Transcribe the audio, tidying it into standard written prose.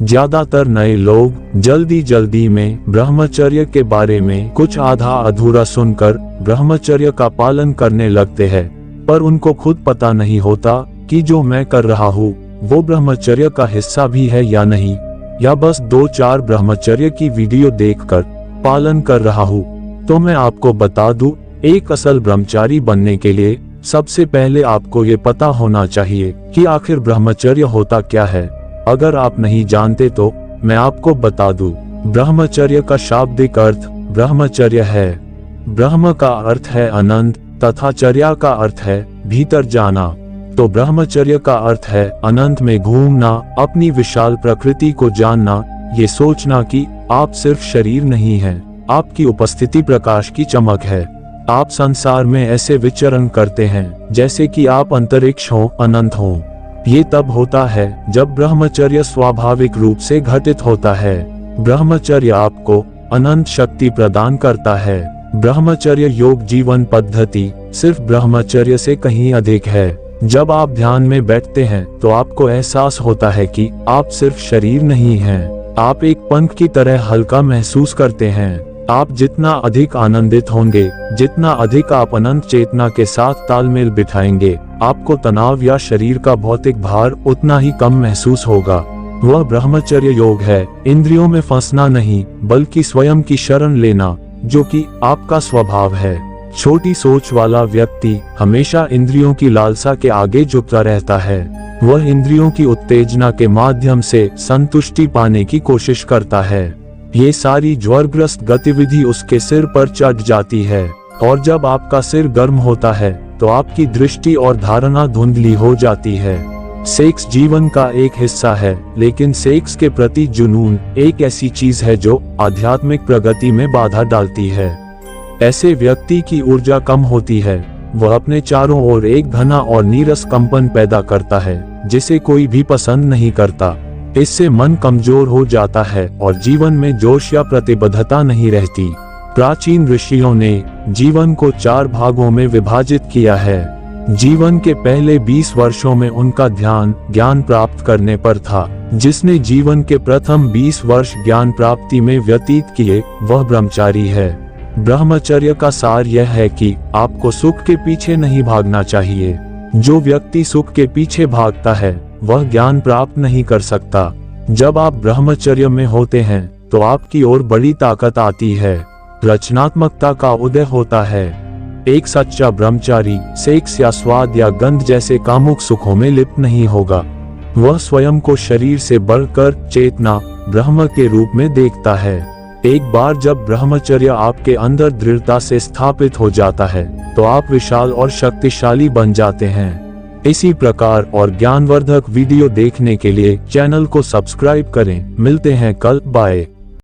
ज्यादातर नए लोग जल्दी जल्दी में ब्रह्मचर्य के बारे में कुछ आधा अधूरा सुनकर ब्रह्मचर्य का पालन करने लगते हैं, पर उनको खुद पता नहीं होता कि जो मैं कर रहा हूँ वो ब्रह्मचर्य का हिस्सा भी है या नहीं, या बस 2-4 ब्रह्मचर्य की वीडियो देखकर पालन कर रहा हूँ। तो मैं आपको बता दूं, एक असल ब्रह्मचारी बनने के लिए सबसे पहले आपको ये पता होना चाहिए कि आखिर ब्रह्मचर्य होता क्या है। अगर आप नहीं जानते तो मैं आपको बता दूं, ब्रह्मचर्य का शाब्दिक अर्थ ब्रह्मचर्य है। ब्रह्म का अर्थ है अनंत तथा चर्या का अर्थ है भीतर जाना। तो ब्रह्मचर्य का अर्थ है अनंत में घूमना, अपनी विशाल प्रकृति को जानना, ये सोचना कि आप सिर्फ शरीर नहीं हैं, आपकी उपस्थिति प्रकाश की चमक है। आप संसार में ऐसे विचरण करते हैं जैसे कि आप अंतरिक्ष हो, अनंत हो। ये तब होता है जब ब्रह्मचर्य स्वाभाविक रूप से घटित होता है। ब्रह्मचर्य आपको अनंत शक्ति प्रदान करता है। ब्रह्मचर्य योग जीवन पद्धति सिर्फ ब्रह्मचर्य से कहीं अधिक है। जब आप ध्यान में बैठते हैं तो आपको एहसास होता है कि आप सिर्फ शरीर नहीं हैं, आप एक पंख की तरह हल्का महसूस करते हैं। आप जितना अधिक आनंदित होंगे, जितना अधिक आप अनंत चेतना के साथ तालमेल बिठाएंगे, आपको तनाव या शरीर का भौतिक भार उतना ही कम महसूस होगा। वह ब्रह्मचर्य योग है इंद्रियों में फंसना नहीं, बल्कि स्वयं की शरण लेना, जो कि आपका स्वभाव है। छोटी सोच वाला व्यक्ति हमेशा इंद्रियों की लालसा के आगे झुकता रहता है। वह इंद्रियों की उत्तेजना के माध्यम से संतुष्टि पाने की कोशिश करता है। ये सारी ज्वरग्रस्त गतिविधि उसके सिर पर चढ़ जाती है, और जब आपका सिर गर्म होता है तो आपकी दृष्टि और धारणा धुंधली हो जाती है। सेक्स जीवन का एक हिस्सा है, लेकिन सेक्स के प्रति जुनून एक ऐसी चीज है जो आध्यात्मिक प्रगति में बाधा डालती है। ऐसे व्यक्ति की ऊर्जा कम होती है, वह अपने चारों ओर एक घना और नीरस कंपन पैदा करता है जिसे कोई भी पसंद नहीं करता। इससे मन कमजोर हो जाता है और जीवन में जोश या प्रतिबद्धता नहीं रहती। प्राचीन ऋषियों ने जीवन को 4 भागों में विभाजित किया है। जीवन के पहले 20 वर्षों में उनका ध्यान ज्ञान प्राप्त करने पर था। जिसने जीवन के प्रथम 20 वर्ष ज्ञान प्राप्ति में व्यतीत किए वह ब्रह्मचारी है। ब्रह्मचर्य का सार यह है कि आपको सुख के पीछे नहीं भागना चाहिए। जो व्यक्ति सुख के पीछे भागता है वह ज्ञान प्राप्त नहीं कर सकता। जब आप ब्रह्मचर्य में होते हैं तो आपकी ओर बड़ी ताकत आती है, रचनात्मकता का उदय होता है। एक सच्चा ब्रह्मचारी सेक्स या स्वाद या गंध जैसे कामुक सुखों में लिप्त नहीं होगा। वह स्वयं को शरीर से बढ़कर चेतना ब्रह्म के रूप में देखता है। एक बार जब ब्रह्मचर्य आपके अंदर दृढ़ता से स्थापित हो जाता है तो आप विशाल और शक्तिशाली बन जाते हैं। इसी प्रकार और ज्ञानवर्धक वीडियो देखने के लिए चैनल को सब्सक्राइब करें। मिलते हैं कल, बाय।